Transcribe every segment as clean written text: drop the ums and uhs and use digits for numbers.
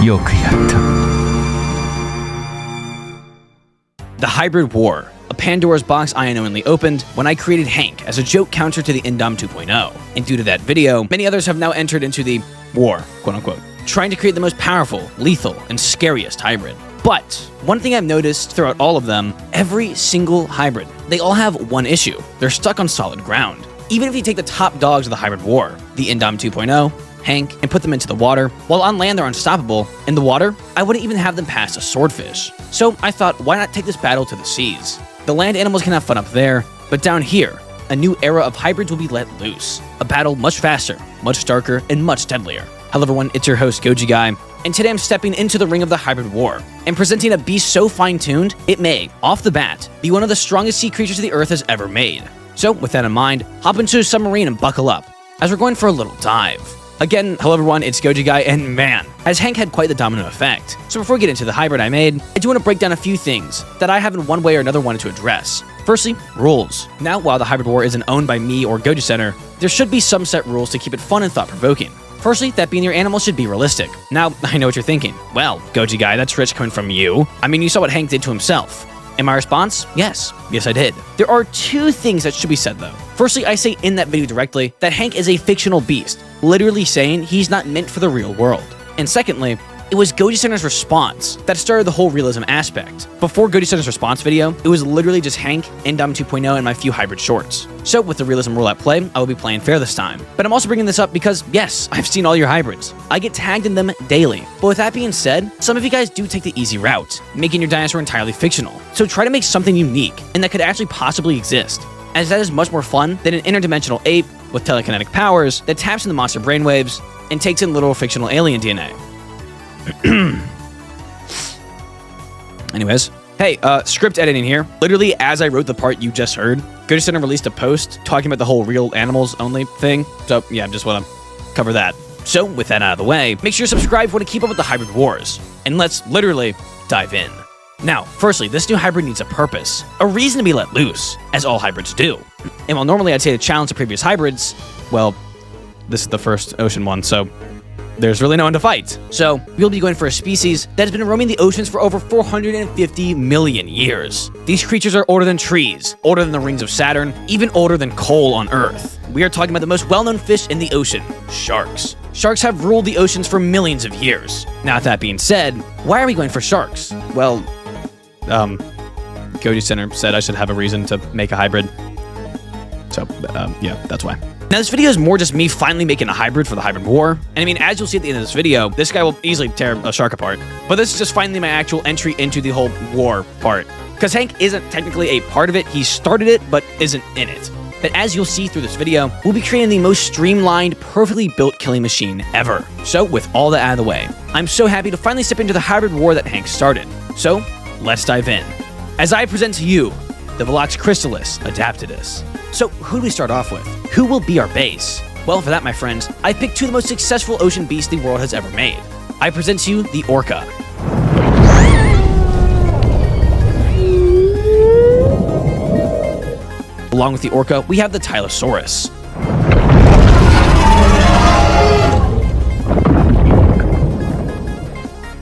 よくやった。 The Hybrid War, a Pandora's box I unknowingly opened when I created Hank as a joke counter to the Indom 2.0. And due to that video, many others have now entered into the war, quote unquote, trying to create the most powerful, lethal, and scariest hybrid. But one thing I've noticed throughout all of them, every single hybrid, they all have one issue. They're stuck on solid ground. Even if you take the top dogs of the Hybrid War, the Indom 2.0, Hank, and put them into the water, while on land they're unstoppable, in the water, I wouldn't even have them pass a swordfish. So I thought, why not take this battle to the seas? The land animals can have fun up there, but down here, a new era of hybrids will be let loose. A battle much faster, much darker, and much deadlier. Hello everyone, it's your host Goji Guy, and today I'm stepping into the ring of the Hybrid War, and presenting a beast so fine-tuned, it may, off the bat, be one of the strongest sea creatures the Earth has ever made. So with that in mind, hop into a submarine and buckle up, as we're going for a little dive. Again, hello everyone, it's Goji Guy, and man, has Hank had quite the domino effect. So before we get into the hybrid I made, I do want to break down a few things that I have in one way or another wanted to address. Firstly, rules. Now, while the Hybrid War isn't owned by me or Goji Center, there should be some set rules to keep it fun and thought-provoking. Firstly, that being your animals should be realistic. Now, I know what you're thinking. Well, Goji Guy, that's rich coming from you. I mean, you saw what Hank did to himself. And my response? Yes. Yes, I did. There are two things that should be said, though. Firstly, I say in that video directly that Hank is a fictional beast, literally saying he's not meant for the real world. And secondly, it was Goji Center's response that started the whole realism aspect. Before Goji Center's response video, it was literally just Hank, Indom 2.0, and my few hybrid shorts. So with the realism rule at play, I will be playing fair this time. But I'm also bringing this up because, yes, I've seen all your hybrids. I get tagged in them daily. But with that being said, some of you guys do take the easy route, making your dinosaur entirely fictional. So try to make something unique and that could actually possibly exist, as that is much more fun than an interdimensional ape with telekinetic powers that taps into monster brainwaves and takes in literal fictional alien DNA. Anyways, hey, script editing here. Literally, as I wrote the part you just heard, Goji Center released a post talking about the whole real animals only thing. So yeah, just want to cover that. So with that out of the way, make sure you subscribe if you want to keep up with the hybrid wars. And let's literally dive in. Now, firstly, this new hybrid needs a purpose, a reason to be let loose, as all hybrids do. And while normally I'd say to challenge the previous hybrids, well, this is the first ocean one, so there's really no one to fight. So we'll be going for a species that has been roaming the oceans for over 450 million years. These creatures are older than trees, older than the rings of Saturn, even older than coal on Earth. We are talking about the most well-known fish in the ocean, sharks. Sharks have ruled the oceans for millions of years. Now, with that being said, why are we going for sharks? Well, Goji Center said I should have a reason to make a hybrid. So, yeah, that's why. Now, this video is more just me finally making a hybrid for the Hybrid War. And I mean, as you'll see at the end of this video, this guy will easily tear a shark apart. But this is just finally my actual entry into the whole war part. Because Hank isn't technically a part of it. He started it, but isn't in it. But as you'll see through this video, we'll be creating the most streamlined, perfectly built killing machine ever. So with all that out of the way, I'm so happy to finally step into the Hybrid War that Hank started. So let's dive in. As I present to you, the Velox Crystallis Adaptidus. So who do we start off with? Who will be our base? Well, for that, my friends, I picked two of the most successful ocean beasts the world has ever made. I present to you the orca. Along with the orca, we have the Tylosaurus.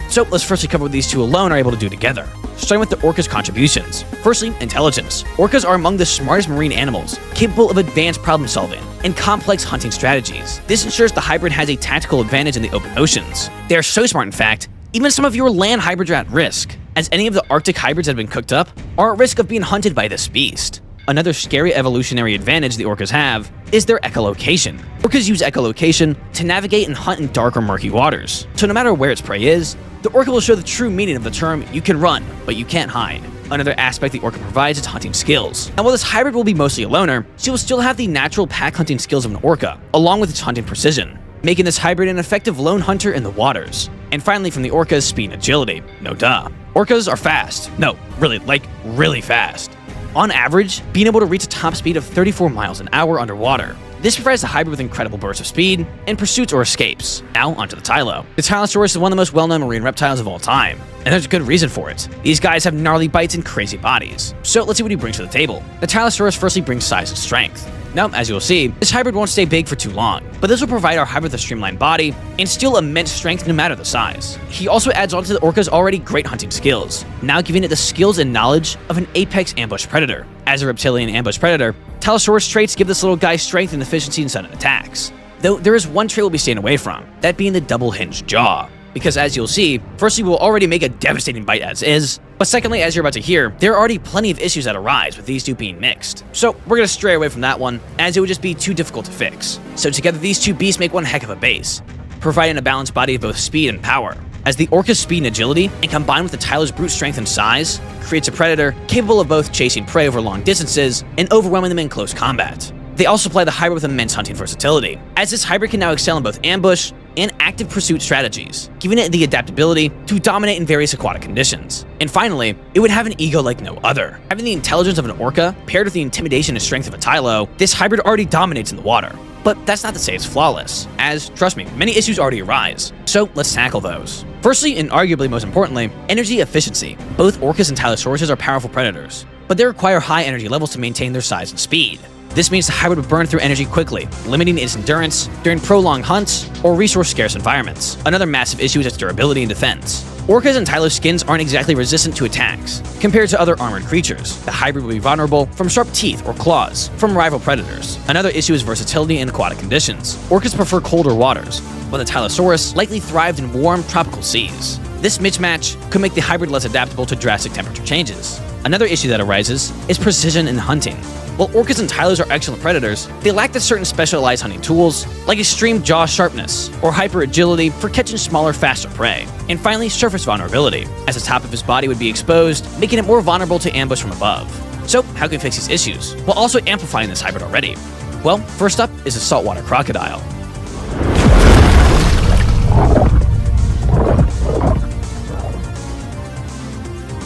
So let's firstly cover what these two alone are able to do together. Starting with the orca's contributions. Firstly, intelligence. Orcas are among the smartest marine animals, capable of advanced problem solving and complex hunting strategies. This ensures the hybrid has a tactical advantage in the open oceans. They are so smart, in fact, even some of your land hybrids are at risk, as any of the Arctic hybrids that have been cooked up are at risk of being hunted by this beast. Another scary evolutionary advantage the orcas have is their echolocation. Orcas use echolocation to navigate and hunt in dark or murky waters. So no matter where its prey is, the orca will show the true meaning of the term, you can run, but you can't hide. Another aspect the orca provides is hunting skills. And while this hybrid will be mostly a loner, she will still have the natural pack hunting skills of an orca, along with its hunting precision, making this hybrid an effective lone hunter in the waters. And finally, from the orcas, speed and agility. No duh. Orcas are fast. No, really, like really fast. On average, being able to reach a top speed of 34 miles an hour underwater. This provides the hybrid with incredible bursts of speed and pursuits or escapes. Now, onto the Tylo. The Tylosaurus is one of the most well-known marine reptiles of all time, and there's a good reason for it. These guys have gnarly bites and crazy bodies. So let's see what he brings to the table. The Tylosaurus firstly brings size and strength. Now, as you'll see, this hybrid won't stay big for too long, but this will provide our hybrid with a streamlined body and still immense strength no matter the size. He also adds on to the orca's already great hunting skills, now giving it the skills and knowledge of an apex ambush predator. As a reptilian ambush predator, Tylosaurus traits give this little guy strength and efficiency in sudden attacks. Though there is one trait we'll be staying away from, that being the double-hinged jaw. Because as you'll see, firstly, we'll already make a devastating bite as is, but secondly, as you're about to hear, there are already plenty of issues that arise with these two being mixed. So we're gonna stray away from that one, as it would just be too difficult to fix. So together, these two beasts make one heck of a base, providing a balanced body of both speed and power. As the orca's speed and agility, and combined with the Tylo's brute strength and size, creates a predator capable of both chasing prey over long distances and overwhelming them in close combat. They also supply the hybrid with immense hunting versatility, as this hybrid can now excel in both ambush and active pursuit strategies, giving it the adaptability to dominate in various aquatic conditions. And finally, it would have an ego like no other. Having the intelligence of an orca paired with the intimidation and strength of a Tylo, this hybrid already dominates in the water. But that's not to say it's flawless, as, trust me, many issues already arise. So let's tackle those. Firstly, and arguably most importantly, energy efficiency. Both orcas and Tylosauruses are powerful predators, but they require high energy levels to maintain their size and speed. This means the hybrid would burn through energy quickly, limiting its endurance during prolonged hunts or resource-scarce environments. Another massive issue is its durability and defense. Orcas and Tylo skins aren't exactly resistant to attacks. Compared to other armored creatures, the hybrid will be vulnerable from sharp teeth or claws from rival predators. Another issue is versatility in aquatic conditions. Orcas prefer colder waters, while the Tylosaurus likely thrived in warm, tropical seas. This mismatch could make the hybrid less adaptable to drastic temperature changes. Another issue that arises is precision in hunting. While orcas and Tylos are excellent predators, they lack the certain specialized hunting tools, like extreme jaw sharpness or hyper agility for catching smaller, faster prey. And finally, surface vulnerability, as the top of his body would be exposed, making it more vulnerable to ambush from above. So, how can we fix these issues, while also amplifying this hybrid already? Well, first up is the saltwater crocodile.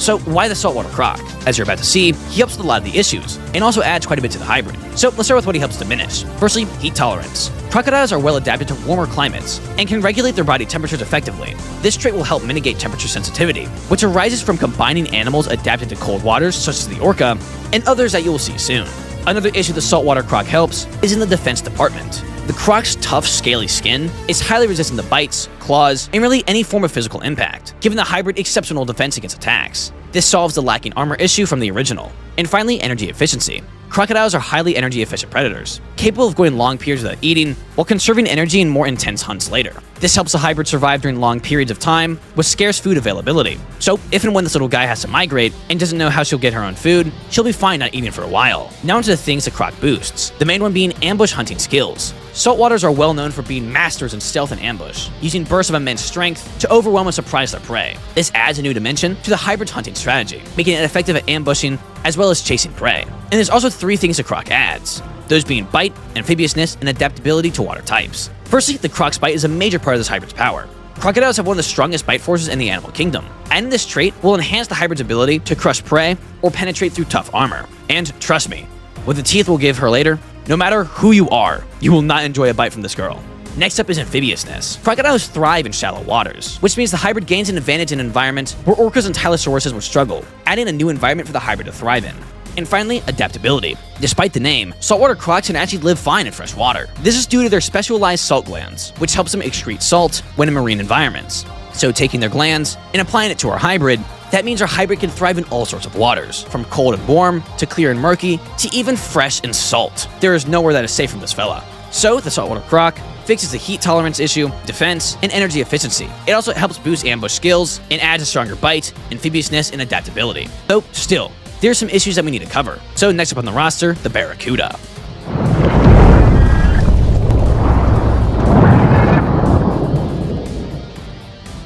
So why the saltwater croc? As you're about to see, he helps with a lot of the issues, and also adds quite a bit to the hybrid. So let's start with what he helps diminish. Firstly, heat tolerance. Crocodiles are well adapted to warmer climates, and can regulate their body temperatures effectively. This trait will help mitigate temperature sensitivity, which arises from combining animals adapted to cold waters, such as the orca, and others that you will see soon. Another issue the saltwater croc helps is in the defense department. The croc's tough, scaly skin is highly resistant to bites, claws, and really any form of physical impact, giving the hybrid exceptional defense against attacks. This solves the lacking armor issue from the original. And finally, energy efficiency. Crocodiles are highly energy efficient predators, capable of going long periods without eating, while conserving energy in more intense hunts later. This helps the hybrid survive during long periods of time with scarce food availability. So if and when this little guy has to migrate and doesn't know how she'll get her own food, she'll be fine not eating for a while. Now into the things the croc boosts, the main one being ambush hunting skills. Saltwaters are well known for being masters in stealth and ambush, using bursts of immense strength to overwhelm and surprise their prey. This adds a new dimension to the hybrid's hunting strategy, making it effective at ambushing as well as chasing prey. And there's also three things the croc adds, those being bite, amphibiousness, and adaptability to water types. Firstly, the croc's bite is a major part of this hybrid's power. Crocodiles have one of the strongest bite forces in the animal kingdom, and this trait will enhance the hybrid's ability to crush prey or penetrate through tough armor. And trust me, with the teeth we'll give her later, no matter who you are, you will not enjoy a bite from this girl. Next up is amphibiousness. Crocodiles thrive in shallow waters, which means the hybrid gains an advantage in an environment where orcas and Tylosauruses would struggle, adding a new environment for the hybrid to thrive in. And finally, adaptability. Despite the name, saltwater crocs can actually live fine in fresh water. This is due to their specialized salt glands, which helps them excrete salt when in marine environments. So taking their glands and applying it to our hybrid, that means our hybrid can thrive in all sorts of waters, from cold and warm, to clear and murky, to even fresh and salt. There is nowhere that is safe from this fella. So the saltwater croc fixes the heat tolerance issue, defense, and energy efficiency. It also helps boost ambush skills, and adds a stronger bite, amphibiousness, and adaptability. Though, still, there are some issues that we need to cover. So next up on the roster, the Barracuda.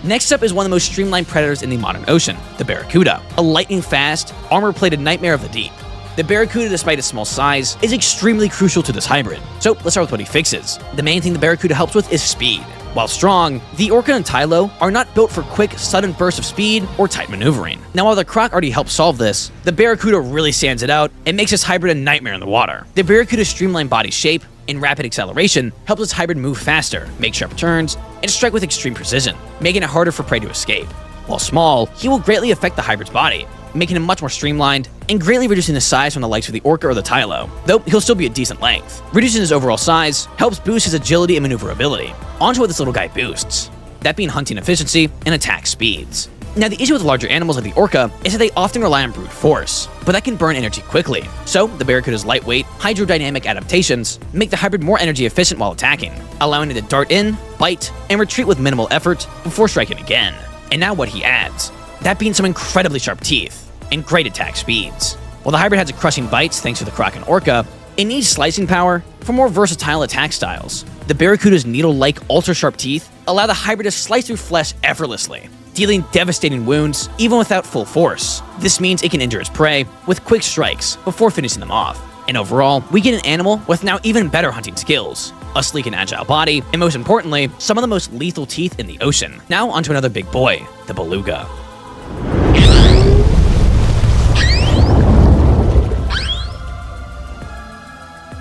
Next up is one of the most streamlined predators in the modern ocean, the Barracuda, a lightning-fast, armor-plated nightmare of the deep. The Barracuda, despite its small size, is extremely crucial to this hybrid. So let's start with what he fixes. The main thing the Barracuda helps with is speed. While strong, the orca and Tylo are not built for quick, sudden bursts of speed or tight maneuvering. Now while the croc already helps solve this, the Barracuda really stands it out and makes this hybrid a nightmare in the water. The Barracuda's streamlined body shape and rapid acceleration helps this hybrid move faster, make sharp turns, and strike with extreme precision, making it harder for prey to escape. While small, he will greatly affect the hybrid's body, making him much more streamlined and greatly reducing the size from the likes of the orca or the tylo, though he'll still be a decent length. Reducing his overall size helps boost his agility and maneuverability. Onto what this little guy boosts, that being hunting efficiency and attack speeds. Now, the issue with larger animals like the orca is that they often rely on brute force, but that can burn energy quickly. So, the Barracuda's lightweight, hydrodynamic adaptations make the hybrid more energy efficient while attacking, allowing it to dart in, bite, and retreat with minimal effort before striking again. And now what he adds, that being some incredibly sharp teeth and great attack speeds. While the hybrid has a crushing bites thanks to the croc and orca, it needs slicing power for more versatile attack styles. The Barracuda's needle-like ultra-sharp teeth allow the hybrid to slice through flesh effortlessly, dealing devastating wounds even without full force. This means it can injure its prey with quick strikes before finishing them off. And overall, we get an animal with now even better hunting skills, a sleek and agile body, and most importantly, some of the most lethal teeth in the ocean. Now onto another big boy, the beluga.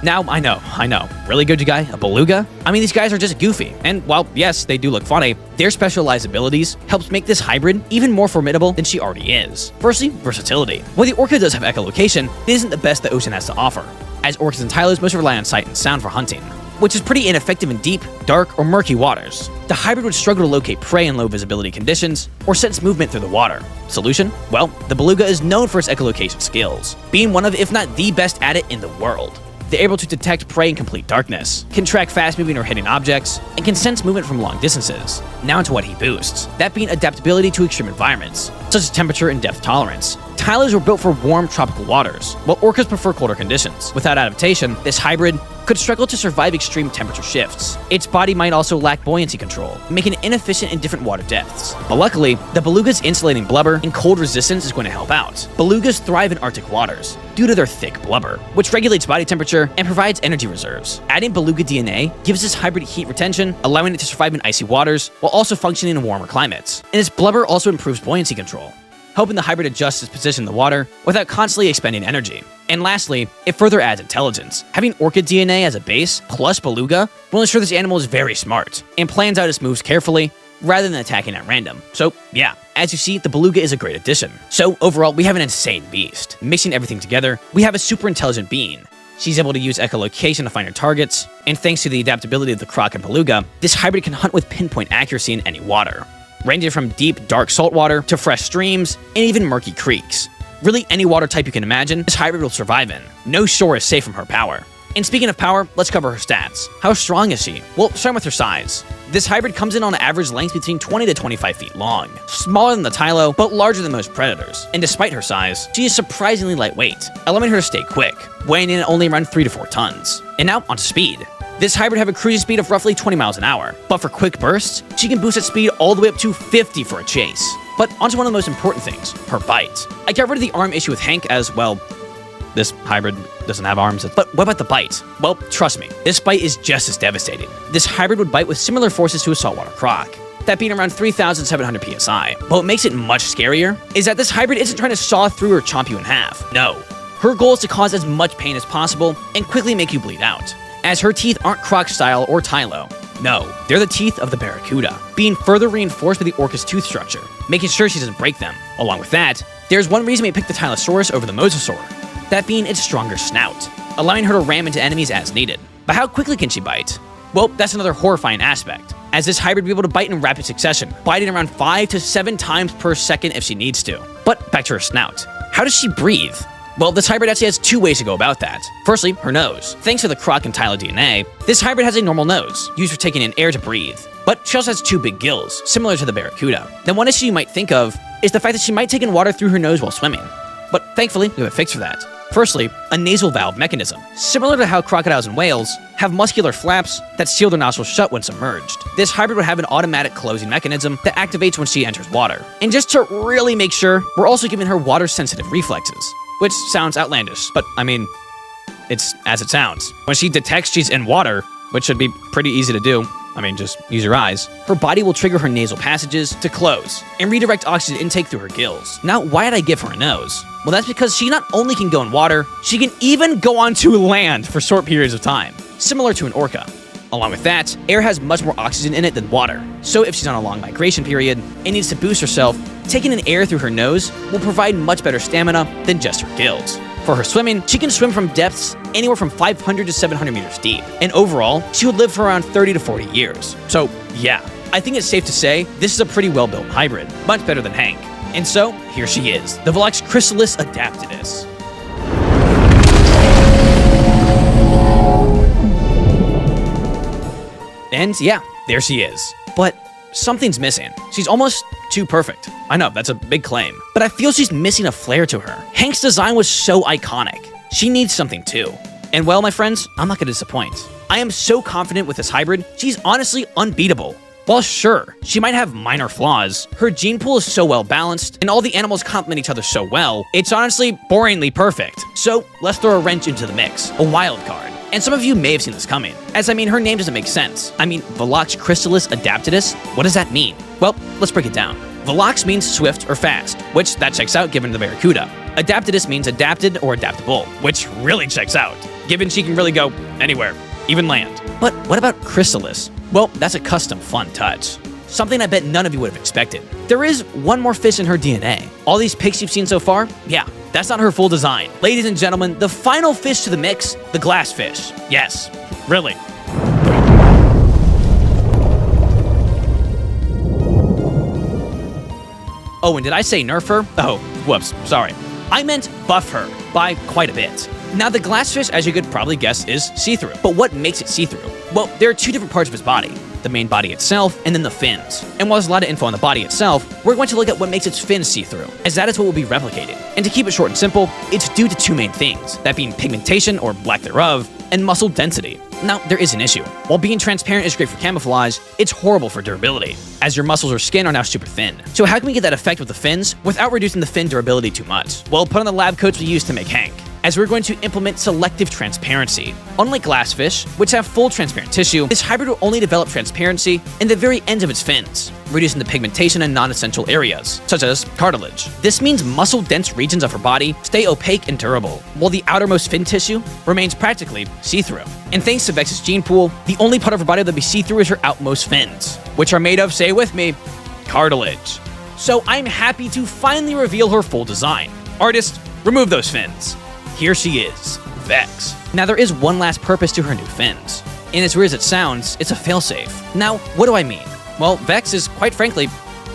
Now, I know, really good guy, a beluga? I mean, these guys are just goofy, and while, yes, they do look funny, their specialized abilities helps make this hybrid even more formidable than she already is. Firstly, versatility. While the orca does have echolocation, it isn't the best the ocean has to offer, as orcas and tylos mostly rely on sight and sound for hunting, which is pretty ineffective in deep, dark, or murky waters. The hybrid would struggle to locate prey in low visibility conditions or sense movement through the water. Solution? Well, the beluga is known for its echolocation skills, being one of, if not the best at it in the world. They're able to detect prey in complete darkness, can track fast-moving or hidden objects, and can sense movement from long distances. Now into what he boosts, that being adaptability to extreme environments, such as temperature and depth tolerance. Tylos were built for warm tropical waters, while orcas prefer colder conditions. Without adaptation, this hybrid could struggle to survive extreme temperature shifts. Its body might also lack buoyancy control, making it inefficient in different water depths. But luckily, the beluga's insulating blubber and cold resistance is going to help out. Belugas thrive in Arctic waters due to their thick blubber, which regulates body temperature and provides energy reserves. Adding beluga DNA gives this hybrid heat retention, allowing it to survive in icy waters while also functioning in warmer climates. And its blubber also improves buoyancy control, helping the hybrid adjust its position in the water without constantly expending energy. And lastly, it further adds intelligence. Having orca DNA as a base plus beluga will ensure this animal is very smart and plans out its moves carefully rather than attacking at random. So yeah, as you see, the beluga is a great addition. So overall, we have an insane beast. Mixing everything together, we have a super intelligent being. She's able to use echolocation to find her targets, and thanks to the adaptability of the croc and beluga, this hybrid can hunt with pinpoint accuracy in any water, ranging from deep, dark saltwater to fresh streams and even murky creeks. Really, any water type you can imagine, this hybrid will survive in. No shore is safe from her power. And speaking of power, let's cover her stats. How strong is she? Well, starting with her size. This hybrid comes in on an average length between 20 to 25 feet long. Smaller than the tylo, but larger than most predators. And despite her size, she is surprisingly lightweight, allowing her to stay quick, weighing in at only around 3 to 4 tons. And now, onto speed. This hybrid have a cruising speed of roughly 20 miles an hour, but for quick bursts, she can boost that speed all the way up to 50 for a chase. But onto one of the most important things, her bite. I got rid of the arm issue with Hank as, well, this hybrid doesn't have arms. But what about the bite? Well, trust me, this bite is just as devastating. This hybrid would bite with similar forces to a saltwater croc, that being around 3,700 psi. But what makes it much scarier is that this hybrid isn't trying to saw through or chomp you in half. No. Her goal is to cause as much pain as possible and quickly make you bleed out, as her teeth aren't croc style or tylo. No, they're the teeth of the Barracuda, being further reinforced by the orca's tooth structure, making sure she doesn't break them. Along with that, there's one reason we picked the Tylosaurus over the Mosasaur, that being its stronger snout, allowing her to ram into enemies as needed. But how quickly can she bite? Well, that's another horrifying aspect, as this hybrid will be able to bite in rapid succession, biting around 5 to 7 times per second if she needs to. But back to her snout. How does she breathe? Well, this hybrid actually has 2 ways to go about that. Firstly, her nose. Thanks to the croc and tylo DNA, this hybrid has a normal nose, used for taking in air to breathe. But she also has 2 big gills, similar to the Barracuda. Then one issue you might think of is the fact that she might take in water through her nose while swimming. But thankfully, we have a fix for that. Firstly, a nasal valve mechanism. Similar to how crocodiles and whales have muscular flaps that seal their nostrils shut when submerged, this hybrid would have an automatic closing mechanism that activates when she enters water. And just to really make sure, we're also giving her water-sensitive reflexes, which sounds outlandish, but I mean, it's as it sounds. When she detects she's in water, which should be pretty easy to do, I mean, just use your eyes, her body will trigger her nasal passages to close and redirect oxygen intake through her gills. Now, why did I give her a nose? Well, that's because she not only can go in water, she can even go onto land for short periods of time, similar to an orca. Along with that, air has much more oxygen in it than water, so if she's on a long migration period and needs to boost herself, taking in air through her nose will provide much better stamina than just her gills. For her swimming, she can swim from depths anywhere from 500 to 700 meters deep, and overall, she would live for around 30 to 40 years. So yeah, I think it's safe to say this is a pretty well-built hybrid, much better than Hank. And so, here she is, the Velox Chrysalis Adaptedus. And yeah, there she is. But something's missing. She's almost too perfect. I know, that's a big claim. But I feel she's missing a flair to her. Hank's design was so iconic. She needs something too. And well, my friends, I'm not gonna disappoint. I am so confident with this hybrid, she's honestly unbeatable. While sure, she might have minor flaws, her gene pool is so well balanced, and all the animals complement each other so well, it's honestly boringly perfect. So let's throw a wrench into the mix, a wild card. And some of you may have seen this coming, as I mean, her name doesn't make sense. I mean, Velox Chrysalis Adaptedus, what does that mean? Well, let's break it down. Velox means swift or fast, which that checks out given the Barracuda. Adaptedus means adapted or adaptable, which really checks out, given she can really go anywhere, even land. But what about Chrysalis? Well, that's a custom fun touch. Something I bet none of you would have expected. There is one more fish in her DNA. All these pics you've seen so far, yeah, that's not her full design. Ladies and gentlemen, the final fish to the mix, the glassfish. Yes, really. Oh, and did I say nerf her? Oh, whoops, sorry. I meant buff her by quite a bit. Now, the glassfish, as you could probably guess, is see-through. But what makes it see-through? Well, there are two different parts of his body. The main body itself, and then the fins. And while there's a lot of info on the body itself, we're going to look at what makes its fins see-through, as that is what will be replicated. And to keep it short and simple, it's due to two main things, that being pigmentation, or lack thereof, and muscle density. Now, there is an issue. While being transparent is great for camouflage, it's horrible for durability, as your muscles or skin are now super thin. So how can we get that effect with the fins without reducing the fin durability too much? Well, put on the lab coats we used to make Hank, as we're going to implement selective transparency. Unlike glassfish, which have full transparent tissue, this hybrid will only develop transparency in the very ends of its fins, reducing the pigmentation in non-essential areas, such as cartilage. This means muscle-dense regions of her body stay opaque and durable, while the outermost fin tissue remains practically see-through. And thanks to Vex's gene pool, the only part of her body that'll be see-through is her outmost fins, which are made of, say with me, cartilage. So I'm happy to finally reveal her full design. Artist, remove those fins. Here she is, Vex. Now there is one last purpose to her new fins. And as weird as it sounds, it's a failsafe. Now, what do I mean? Well, Vex is, quite frankly,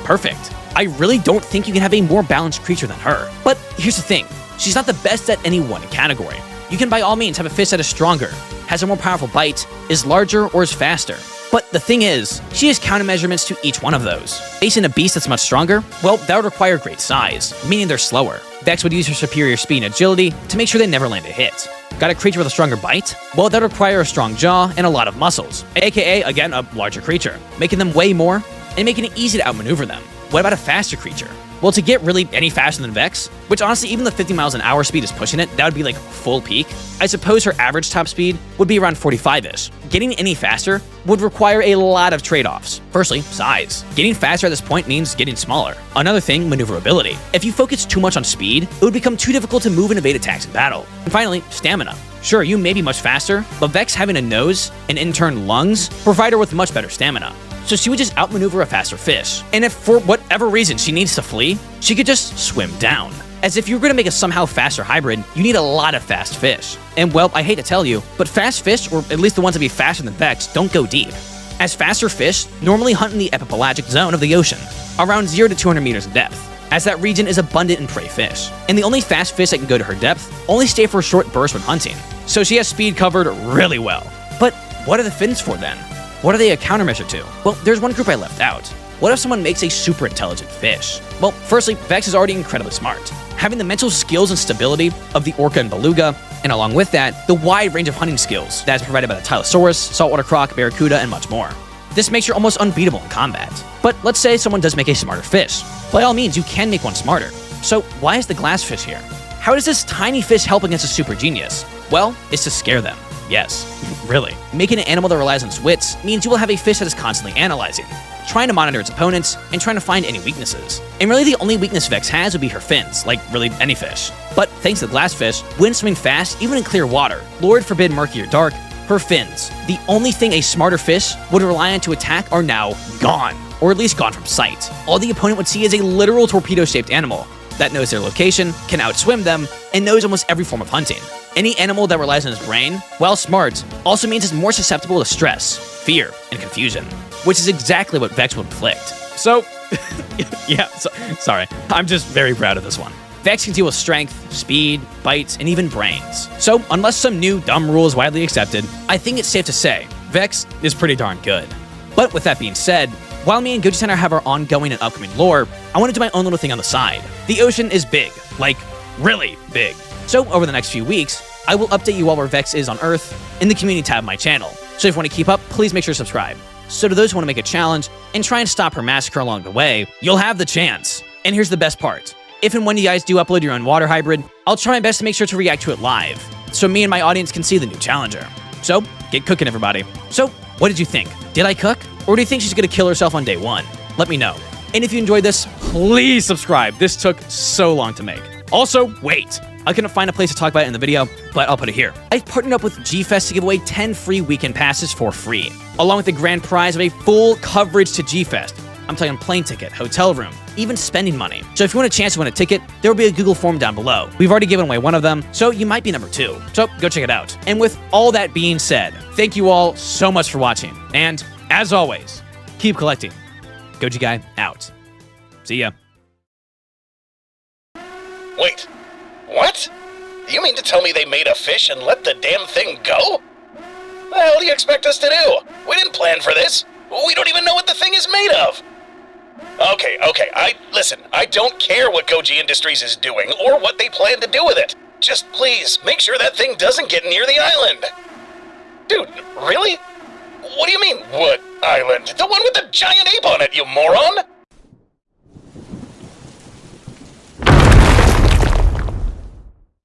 perfect. I really don't think you can have a more balanced creature than her. But here's the thing, she's not the best at any one category. You can by all means have a fish that is stronger, has a more powerful bite, is larger, or is faster. But the thing is, she has countermeasurements to each one of those. Facing a beast that's much stronger, well, that would require great size, meaning they're slower. Vex would use her superior speed and agility to make sure they never land a hit. Got a creature with a stronger bite? Well, that would require a strong jaw and a lot of muscles, aka, again, a larger creature, making them weigh more and making it easy to outmaneuver them. What about a faster creature? Well, to get really any faster than Vex, which honestly, even the 50 miles an hour speed is pushing it, that would be like full peak. I suppose her average top speed would be around 45-ish. Getting any faster would require a lot of trade-offs. Firstly, size. Getting faster at this point means getting smaller. Another thing, maneuverability. If you focus too much on speed, it would become too difficult to move and evade attacks in battle. And finally, stamina. Sure, you may be much faster, but Vex having a nose and in turn lungs provide her with much better stamina. So she would just outmaneuver a faster fish. And if for whatever reason she needs to flee, she could just swim down. As if you're gonna make a somehow faster hybrid, you need a lot of fast fish. And well, I hate to tell you, but fast fish, or at least the ones that be faster than Vex, don't go deep. As faster fish normally hunt in the epipelagic zone of the ocean, around 0 to 200 meters in depth, as that region is abundant in prey fish. And the only fast fish that can go to her depth only stay for a short burst when hunting. So she has speed covered really well. But what are the fins for then? What are they a countermeasure to? Well, there's one group I left out. What if someone makes a super intelligent fish? Well, firstly, Vex is already incredibly smart, having the mental skills and stability of the orca and beluga, and along with that, the wide range of hunting skills that is provided by the Tylosaurus, saltwater croc, barracuda, and much more. This makes her almost unbeatable in combat. But let's say someone does make a smarter fish. By all means, you can make one smarter. So why is the glassfish here? How does this tiny fish help against a super genius? Well, it's to scare them. Yes, really. Making an animal that relies on its wits means you will have a fish that is constantly analyzing, trying to monitor its opponents, and trying to find any weaknesses. And really the only weakness Vex has would be her fins, like really any fish. But thanks to the glassfish, when swimming fast, even in clear water, Lord forbid murky or dark, her fins, the only thing a smarter fish would rely on to attack, are now gone. or at least gone from sight. All the opponent would see is a literal torpedo-shaped animal that knows their location, can outswim them, and knows almost every form of hunting. Any animal that relies on its brain, while smart, also means it's more susceptible to stress, fear, and confusion, which is exactly what Vex will inflict. So, sorry, I'm just very proud of this one. Vex can deal with strength, speed, bites, and even brains. So, unless some new dumb rule is widely accepted, I think it's safe to say Vex is pretty darn good. But with that being said, while me and Goji-san have our ongoing and upcoming lore, I want to do my own little thing on the side. The ocean is big, like really big. So over the next few weeks, I will update you all where Vex is on Earth in the community tab of my channel. So if you want to keep up, please make sure to subscribe. So to those who want to make a challenge and try and stop her massacre along the way, you'll have the chance. And here's the best part. If and when you guys do upload your own water hybrid, I'll try my best to make sure to react to it live, so me and my audience can see the new challenger. So, get cooking, everybody. So, what did you think? Did I cook? Or do you think she's gonna kill herself on day one? Let me know. And if you enjoyed this, please subscribe. This took so long to make. Also, wait. I couldn't find a place to talk about it in the video, but I'll put it here. I've partnered up with G-Fest to give away 10 free weekend passes for free, along with the grand prize of a full coverage to G-Fest. I'm talking plane ticket, hotel room, even spending money. So if you want a chance to win a ticket, there will be a Google form down below. We've already given away one of them, so you might be number 2. So go check it out. And with all that being said, thank you all so much for watching. And as always, keep collecting. Goji Guy out. See ya. Wait, what? You mean to tell me they made a fish and let the damn thing go? The hell do you expect us to do? We didn't plan for this. We don't even know what the thing is made of. Okay, listen, I don't care what Goji Industries is doing or what they plan to do with it. Just please, make sure that thing doesn't get near the island. Dude, really? What do you mean, what island? The one with the giant ape on it, you moron!